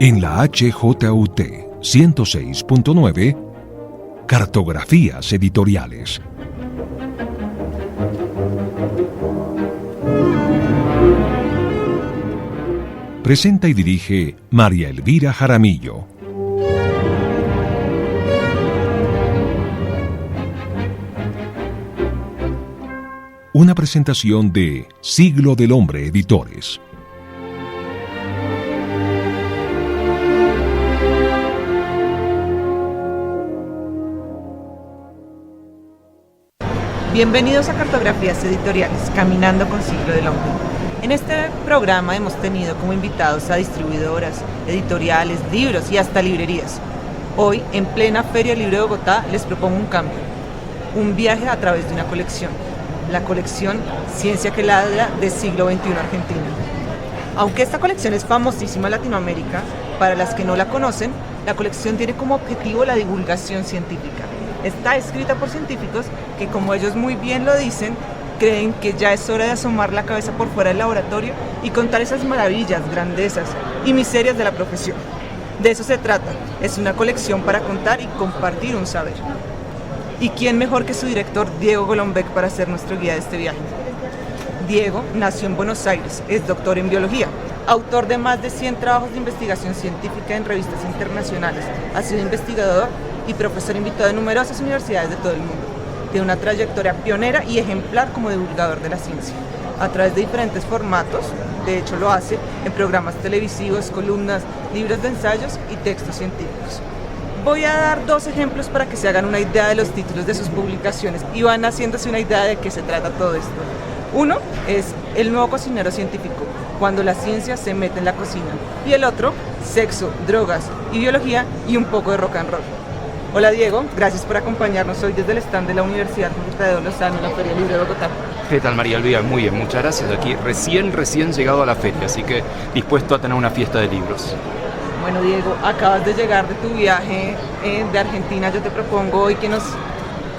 En la HJUT 106.9, Cartografías Editoriales. Presenta y dirige María Elvira Jaramillo. Una presentación de Siglo del Hombre Editores. Bienvenidos a Cartografías Editoriales, Caminando con Siglo del Hombre. En este programa hemos tenido como invitados a distribuidoras, editoriales, libros y hasta librerías. Hoy, en plena Feria del Libro de Bogotá, les propongo un cambio, un viaje a través de una colección, la colección Ciencia que Ladra de Siglo XXI Argentina. Aunque esta colección es famosísima en Latinoamérica, para las que no la conocen, la colección tiene como objetivo la divulgación científica. Está escrita por científicos que, como ellos muy bien lo dicen, creen que ya es hora de asomar la cabeza por fuera del laboratorio y contar esas maravillas, grandezas y miserias de la profesión. De eso se trata, es una colección para contar y compartir un saber. ¿Y quién mejor que su director, Diego Golombek, para ser nuestro guía de este viaje? Diego nació en Buenos Aires, es doctor en biología, autor de más de 100 trabajos de investigación científica en revistas internacionales, ha sido investigador y profesor invitado de numerosas universidades de todo el mundo. Tiene una trayectoria pionera y ejemplar como divulgador de la ciencia, a través de diferentes formatos. De hecho, lo hace en programas televisivos, columnas, libros de ensayos y textos científicos. Voy a dar dos ejemplos para que se hagan una idea de los títulos de sus publicaciones y van haciéndose una idea de qué se trata todo esto. Uno es El nuevo cocinero científico, cuando la ciencia se mete en la cocina. Y el otro, Sexo, drogas y biología y un poco de rock and roll. Hola Diego, gracias por acompañarnos hoy desde el stand de la Universidad Complutense de Lozano en la Feria Libre de Bogotá. ¿Qué tal, María Elvira? Muy bien, muchas gracias. Aquí recién llegado a la feria, así que dispuesto a tener una fiesta de libros. Bueno Diego, acabas de llegar de tu viaje de Argentina. Yo te propongo hoy que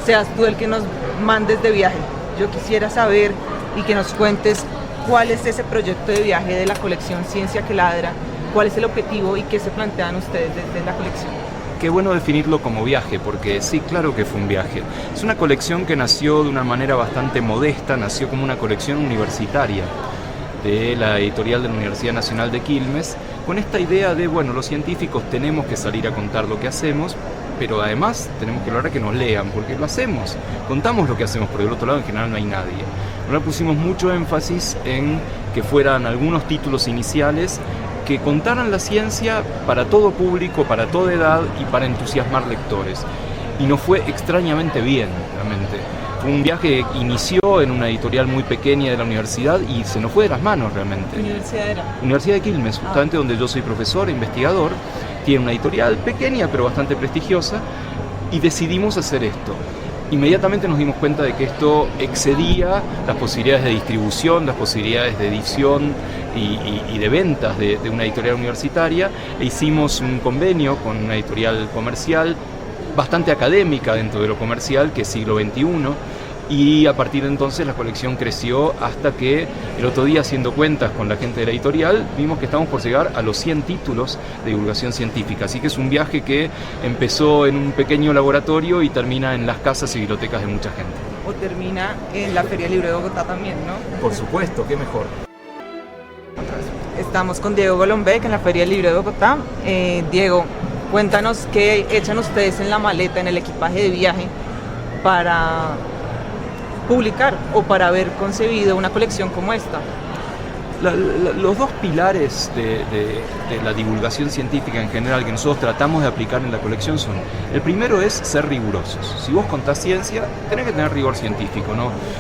seas tú el que nos mandes de viaje. Yo quisiera saber y que nos cuentes cuál es ese proyecto de viaje de la colección Ciencia que Ladra, cuál es el objetivo y qué se plantean ustedes desde la colección. Qué bueno definirlo como viaje, porque sí, claro que fue un viaje. Es una colección que nació de una manera bastante modesta, nació como una colección universitaria de la editorial de la Universidad Nacional de Quilmes, con esta idea de, bueno, los científicos tenemos que salir a contar lo que hacemos, pero además tenemos que lograr que nos lean, porque lo hacemos, contamos lo que hacemos, pero del otro lado en general no hay nadie. Ahora pusimos mucho énfasis en que fueran algunos títulos iniciales que contaran la ciencia para todo público, para toda edad y para entusiasmar lectores. Y nos fue extrañamente bien, realmente. Fue un viaje que inició en una editorial muy pequeña de la universidad y se nos fue de las manos realmente. ¿Qué universidad era? Universidad de Quilmes, justamente donde yo soy profesor e investigador. Tiene una editorial pequeña pero bastante prestigiosa y decidimos hacer esto. Inmediatamente nos dimos cuenta de que esto excedía las posibilidades de distribución, las posibilidades de edición y de ventas de una editorial universitaria, e hicimos un convenio con una editorial comercial bastante académica dentro de lo comercial, que es Siglo XXI, y a partir de entonces la colección creció hasta que el otro día, haciendo cuentas con la gente de la editorial, vimos que estamos por llegar a los 100 títulos de divulgación científica. Así que es un viaje que empezó en un pequeño laboratorio y termina en las casas y bibliotecas de mucha gente. O termina en la Feria Libre de Bogotá también, ¿no? Por supuesto, qué mejor. Estamos con Diego Golombek en la Feria Libre de Bogotá. Diego, cuéntanos qué echan ustedes en la maleta, en el equipaje de viaje para publicar o para haber concebido una colección como esta. Los dos pilares de la divulgación científica en general que nosotros tratamos de aplicar en la colección son: el primero es ser rigurosos. Si vos contás ciencia, tenés que tener rigor científico,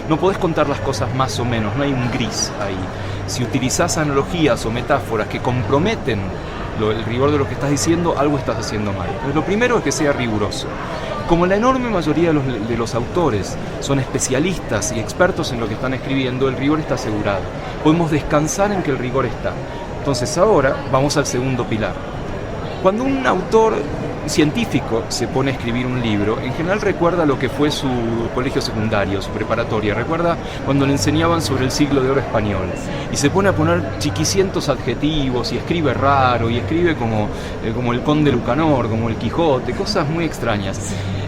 no podés contar las cosas más o menos, no hay un gris ahí. Si utilizás analogías o metáforas que comprometen el rigor de lo que estás diciendo, algo estás haciendo mal. Entonces, lo primero es que sea riguroso. Como la enorme mayoría de los autores son especialistas y expertos en lo que están escribiendo, el rigor está asegurado. Podemos descansar en que el rigor está. Entonces ahora vamos al segundo pilar. Cuando un autor científico se pone a escribir un libro, en general recuerda lo que fue su colegio secundario, su preparatoria, recuerda cuando le enseñaban sobre el siglo de oro español, y se pone a poner chiquicientos adjetivos, y escribe raro, y escribe como el conde Lucanor, como el Quijote, cosas muy extrañas.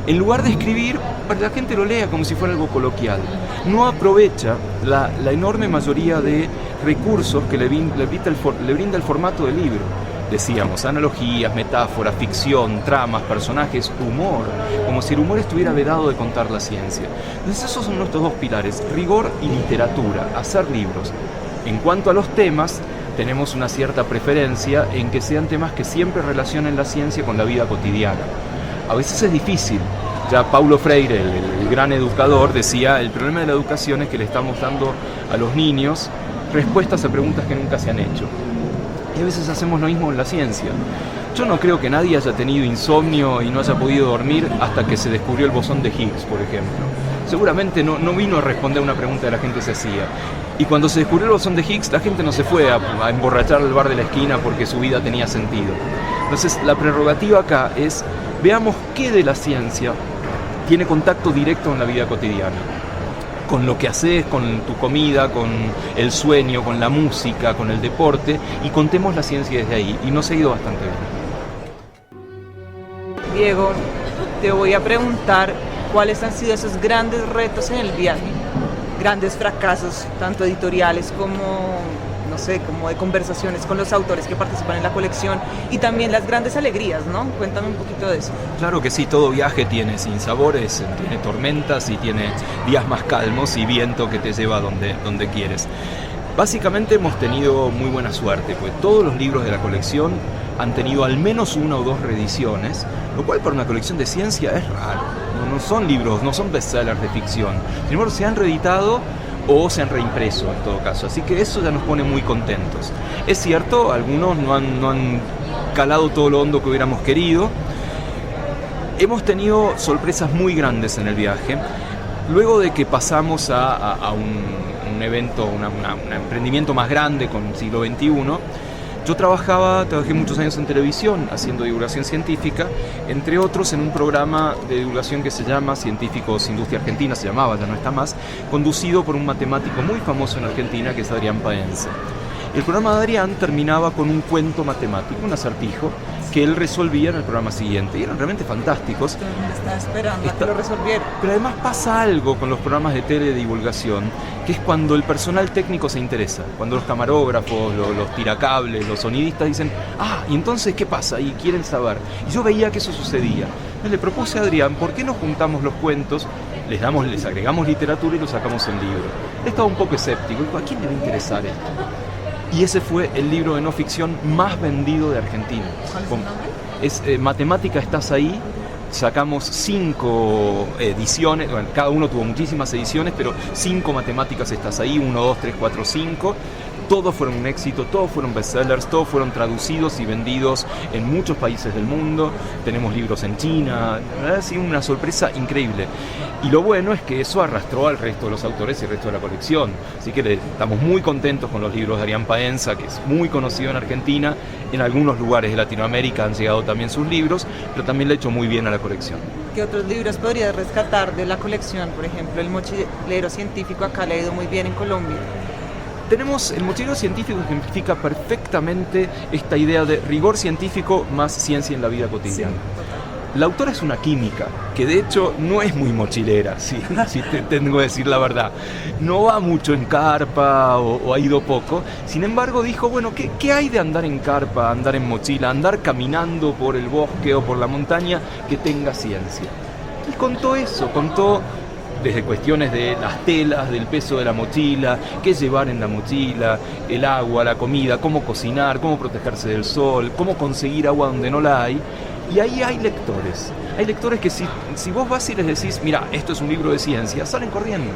En lugar de escribir, para que la gente lo lea como si fuera algo coloquial. No aprovecha la enorme mayoría de recursos que le brinda el formato del libro. Decíamos, analogías, metáforas, ficción, tramas, personajes, humor, como si el humor estuviera vedado de contar la ciencia. Entonces esos son nuestros dos pilares, rigor y literatura, hacer libros. En cuanto a los temas, tenemos una cierta preferencia en que sean temas que siempre relacionen la ciencia con la vida cotidiana. A veces es difícil. Ya Paulo Freire, el gran educador, decía, el problema de la educación es que le estamos dando a los niños respuestas a preguntas que nunca se han hecho. Y a veces hacemos lo mismo en la ciencia. Yo no creo que nadie haya tenido insomnio y no haya podido dormir hasta que se descubrió el bosón de Higgs, por ejemplo. Seguramente no vino a responder a una pregunta que la gente se hacía. Y cuando se descubrió el bosón de Higgs, la gente no se fue a emborrachar al bar de la esquina porque su vida tenía sentido. Entonces, la prerrogativa acá es, veamos qué de la ciencia tiene contacto directo en la vida cotidiana. Con lo que haces, con tu comida, con el sueño, con la música, con el deporte, y contemos la ciencia desde ahí, y nos ha ido bastante bien. Diego, te voy a preguntar cuáles han sido esos grandes retos en el viaje, grandes fracasos, tanto editoriales como, no sé, como de conversaciones con los autores que participan en la colección, y también las grandes alegrías, ¿no? Cuéntame un poquito de eso. Claro que sí, todo viaje tiene sinsabores, tiene tormentas y tiene días más calmos y viento que te lleva donde quieres. Básicamente hemos tenido muy buena suerte, pues todos los libros de la colección han tenido al menos una o dos reediciones, lo cual para una colección de ciencia es raro. No son libros, no son bestsellers de ficción, sin embargo se han reeditado o se han reimpreso en todo caso, así que eso ya nos pone muy contentos. Es cierto, algunos no han calado todo lo hondo que hubiéramos querido. Hemos tenido sorpresas muy grandes en el viaje. Luego de que pasamos a un evento, un emprendimiento más grande con el siglo XXI, yo trabajé muchos años en televisión haciendo divulgación científica, entre otros en un programa de divulgación que se llama Científicos Industria Argentina, se llamaba, ya no está más, conducido por un matemático muy famoso en Argentina que es Adrián Paenza. El programa de Adrián terminaba con un cuento matemático, un acertijo, que él resolvía en el programa siguiente, y eran realmente fantásticos. Estaba esperando a que lo resolviera. Pero además pasa algo con los programas de teledivulgación, que es cuando el personal técnico se interesa, cuando los camarógrafos, los tiracables, los sonidistas dicen, ¿y entonces qué pasa? Y quieren saber. Y yo veía que eso sucedía. Entonces le propuse a Adrián, ¿por qué no juntamos los cuentos, les agregamos literatura y los sacamos en libro? Él estaba un poco escéptico, dijo, ¿a quién le va a interesar esto? Y ese fue el libro de no ficción más vendido de Argentina. ¿Cuál es el nombre? Matemática, estás ahí. Sacamos 5 ediciones, bueno, cada uno tuvo muchísimas ediciones, pero 5 matemáticas, estás ahí, 1, 2, 3, 4, 5. Todos fueron un éxito, todos fueron bestsellers, todos fueron traducidos y vendidos en muchos países del mundo. Tenemos libros en China, la verdad ha sido una sorpresa increíble. Y lo bueno es que eso arrastró al resto de los autores y el resto de la colección. Así que estamos muy contentos con los libros de Adrián Paenza, que es muy conocido en Argentina. En algunos lugares de Latinoamérica han llegado también sus libros, pero también le ha hecho muy bien a la colección. ¿Qué otros libros podrías rescatar de la colección? Por ejemplo, El mochilero científico, acá le ha ido muy bien en Colombia. Tenemos el mochilero científico, que ejemplifica perfectamente esta idea de rigor científico más ciencia en la vida cotidiana. Sí, la autora es una química, que de hecho no es muy mochilera, si te tengo que decir la verdad. No va mucho en carpa o ha ido poco. Sin embargo dijo, bueno, ¿qué hay de andar en carpa, andar en mochila, andar caminando por el bosque o por la montaña que tenga ciencia? Y contó eso, contó desde cuestiones de las telas, del peso de la mochila, qué llevar en la mochila, el agua, la comida, cómo cocinar, cómo protegerse del sol, cómo conseguir agua donde no la hay. Y ahí hay lectores. Hay lectores que si vos vas y les decís, mira, esto es un libro de ciencia, salen corriendo.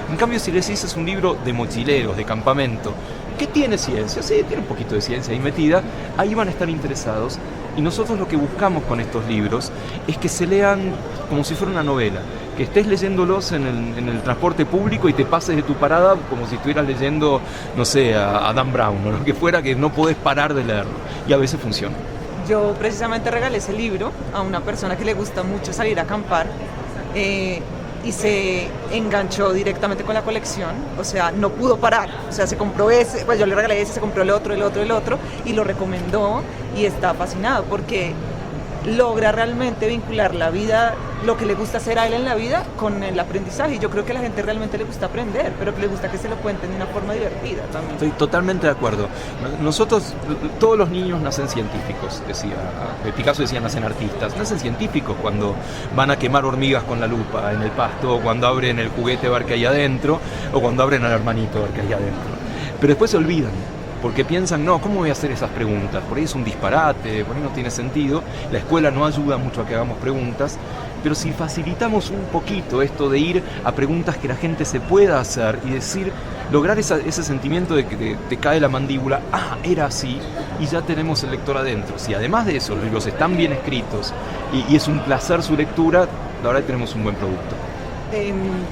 En cambio, si les decís, es un libro de mochileros, de campamento, ¿qué tiene ciencia? Sí, tiene un poquito de ciencia ahí metida, ahí van a estar interesados. Y nosotros lo que buscamos con estos libros es que se lean como si fuera una novela, que estés leyéndolos en el transporte público y te pases de tu parada como si estuvieras leyendo, no sé, a Dan Brown o lo que fuera, que no podés parar de leerlo. Y a veces funciona. Yo precisamente regalé ese libro a una persona que le gusta mucho salir a acampar y se enganchó directamente con la colección, o sea, no pudo parar, o sea, se compró ese, pues yo le regalé ese, se compró el otro y lo recomendó y está fascinado porque logra realmente vincular la vida, lo que le gusta hacer a él en la vida con el aprendizaje. Y yo creo que a la gente realmente le gusta aprender, pero que le gusta que se lo cuenten de una forma divertida también. Estoy totalmente de acuerdo. Nosotros, todos los niños nacen científicos, decía Picasso, decía nacen artistas. Nacen científicos cuando van a quemar hormigas con la lupa en el pasto, o cuando abren el juguete a ver qué hay adentro, o cuando abren al hermanito a ver qué hay adentro. Pero después se olvidan, porque piensan, no, ¿cómo voy a hacer esas preguntas? Por ahí es un disparate, por ahí no tiene sentido. La escuela no ayuda mucho a que hagamos preguntas, pero si facilitamos un poquito esto de ir a preguntas que la gente se pueda hacer y decir, lograr ese sentimiento de que te cae la mandíbula, era así, y ya tenemos el lector adentro. Si además de eso los libros están bien escritos y es un placer su lectura, la verdad que tenemos un buen producto.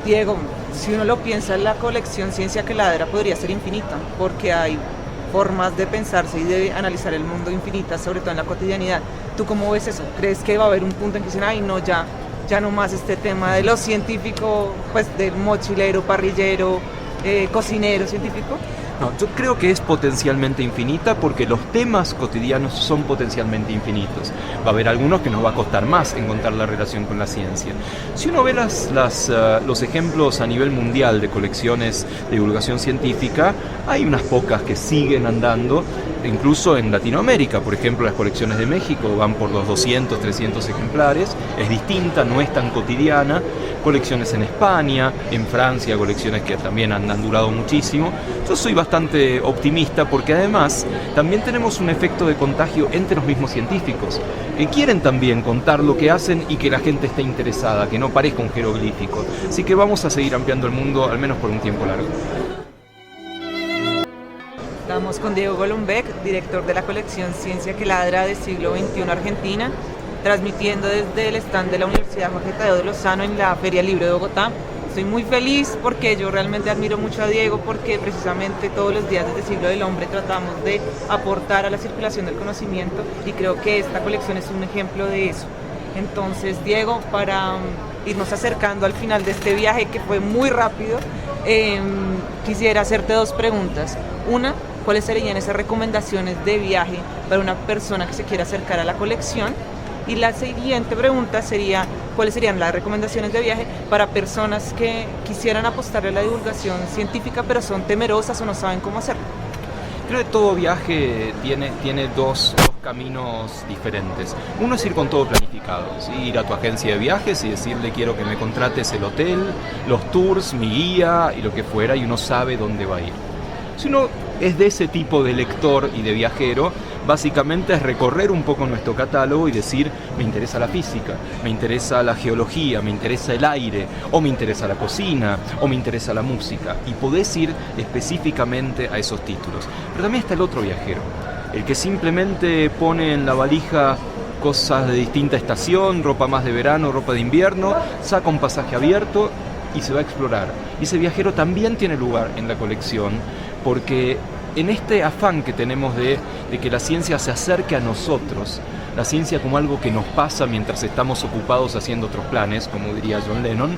Diego, si uno lo piensa, la colección Ciencia que Ladra podría ser infinita, porque hay formas de pensarse y de analizar el mundo infinitas, sobre todo en la cotidianidad. ¿Tú cómo ves eso? ¿Crees que va a haber un punto en que dicen, ay no, ya no más este tema de lo científico, pues del mochilero, parrillero, cocinero científico? No, yo creo que es potencialmente infinita porque los temas cotidianos son potencialmente infinitos. Va a haber algunos que nos va a costar más encontrar la relación con la ciencia. Si uno ve los ejemplos a nivel mundial de colecciones de divulgación científica, hay unas pocas que siguen andando, incluso en Latinoamérica. Por ejemplo, las colecciones de México van por los 200, 300 ejemplares, es distinta, no es tan cotidiana. Colecciones en España, en Francia, colecciones que también han durado muchísimo. Yo soy bastante optimista porque además también tenemos un efecto de contagio entre los mismos científicos, que quieren también contar lo que hacen y que la gente esté interesada, que no parezca un jeroglífico. Así que vamos a seguir ampliando el mundo, al menos por un tiempo largo. Estamos con Diego Golombek, director de la colección Ciencia que Ladra de Siglo XXI Argentina, transmitiendo desde el stand de la Universidad Jorge Tadeo de Lozano en la Feria del Libro de Bogotá. Estoy muy feliz porque yo realmente admiro mucho a Diego, porque precisamente todos los días desde el Siglo del Hombre tratamos de aportar a la circulación del conocimiento y creo que esta colección es un ejemplo de eso. Entonces, Diego, para irnos acercando al final de este viaje que fue muy rápido, quisiera hacerte dos preguntas. Una, ¿cuáles serían esas recomendaciones de viaje para una persona que se quiera acercar a la colección? Y la siguiente pregunta sería, ¿cuáles serían las recomendaciones de viaje para personas que quisieran apostarle a la divulgación científica pero son temerosas o no saben cómo hacerlo? Creo que todo viaje tiene dos caminos diferentes. Uno es ir con todo planificado, ¿sí? Ir a tu agencia de viajes y decirle quiero que me contrates el hotel, los tours, mi guía y lo que fuera, y uno sabe dónde va a ir. Si uno es de ese tipo de lector y de viajero, básicamente es recorrer un poco nuestro catálogo y decir, me interesa la física, me interesa la geología, me interesa el aire, o me interesa la cocina, o me interesa la música, y podés ir específicamente a esos títulos. Pero también está el otro viajero, el que simplemente pone en la valija cosas de distinta estación, ropa más de verano, ropa de invierno, saca un pasaje abierto y se va a explorar. Y ese viajero también tiene lugar en la colección, porque en este afán que tenemos de que la ciencia se acerque a nosotros, la ciencia como algo que nos pasa mientras estamos ocupados haciendo otros planes, como diría John Lennon,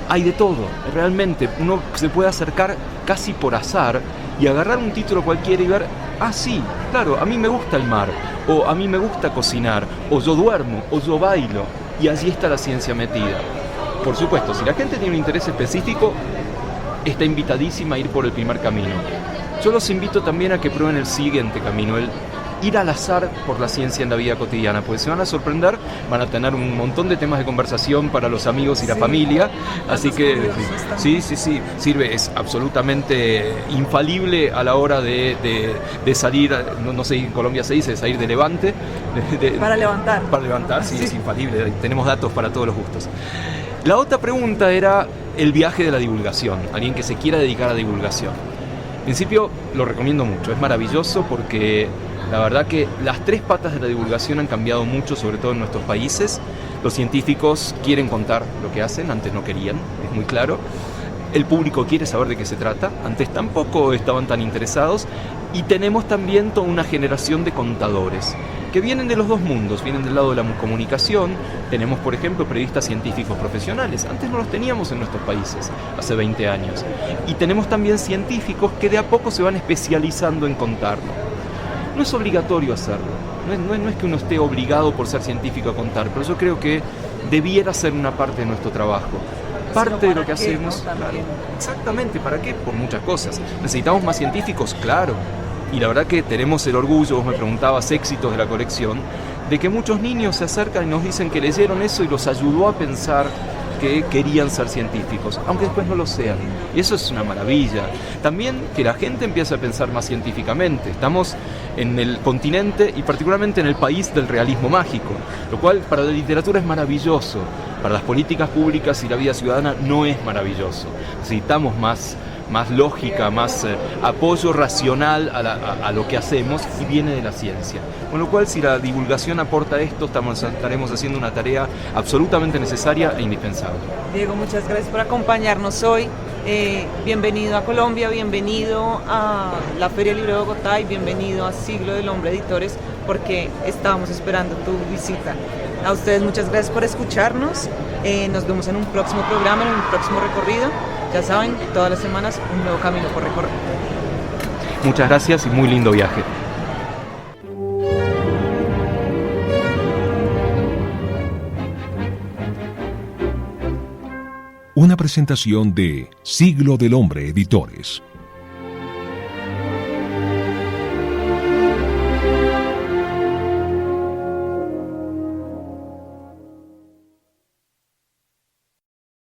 hay de todo. Realmente uno se puede acercar casi por azar y agarrar un título cualquiera y ver, sí, claro, a mí me gusta el mar, o a mí me gusta cocinar, o yo duermo, o yo bailo, y allí está la ciencia metida. Por supuesto, si la gente tiene un interés específico, está invitadísima a ir por el primer camino. Yo los invito también a que prueben el siguiente camino, el ir al azar por la ciencia en la vida cotidiana, porque se van a sorprender, van a tener un montón de temas de conversación para los amigos y la familia, así que sí, sirve, es absolutamente infalible a la hora de salir, no sé, en Colombia se dice, salir de levante. Para levantar. Para levantar, sí, es infalible, tenemos datos para todos los gustos. La otra pregunta era el viaje de la divulgación, alguien que se quiera dedicar a divulgación. En principio lo recomiendo mucho, es maravilloso porque la verdad que las tres patas de la divulgación han cambiado mucho, sobre todo en nuestros países. Los científicos quieren contar lo que hacen, antes no querían, es muy claro. El público quiere saber de qué se trata, antes tampoco estaban tan interesados. Y tenemos también toda una generación de contadores que vienen de los dos mundos, vienen del lado de la comunicación. Tenemos, por ejemplo, periodistas científicos profesionales. Antes no los teníamos en nuestros países, hace 20 años. Y tenemos también científicos que de a poco se van especializando en contarlo. No es obligatorio hacerlo, no es que uno esté obligado por ser científico a contar, pero yo creo que debiera ser una parte de nuestro trabajo. Parte de lo que hacemos. Claro, exactamente, ¿para qué? Por muchas cosas. ¿Necesitamos más científicos? Claro. Y la verdad que tenemos el orgullo, vos me preguntabas, éxitos de la colección, de que muchos niños se acercan y nos dicen que leyeron eso y los ayudó a pensar que querían ser científicos, aunque después no lo sean. Y eso es una maravilla. También que la gente empiece a pensar más científicamente. Estamos en el continente y particularmente en el país del realismo mágico, lo cual para la literatura es maravilloso. Para las políticas públicas y la vida ciudadana no es maravilloso. Necesitamos más lógica, más apoyo racional a lo que hacemos, y viene de la ciencia. Con lo cual, si la divulgación aporta esto, estaremos haciendo una tarea absolutamente necesaria e indispensable. Diego, muchas gracias por acompañarnos hoy. Bienvenido a Colombia, bienvenido a la Feria del Libro de Bogotá y bienvenido a Siglo del Hombre Editores, porque estábamos esperando tu visita. A ustedes muchas gracias por escucharnos. Nos vemos en un próximo programa, en un próximo recorrido. Ya saben, todas las semanas un nuevo camino por recorrer. Muchas gracias y muy lindo viaje. Una presentación de Siglo del Hombre Editores.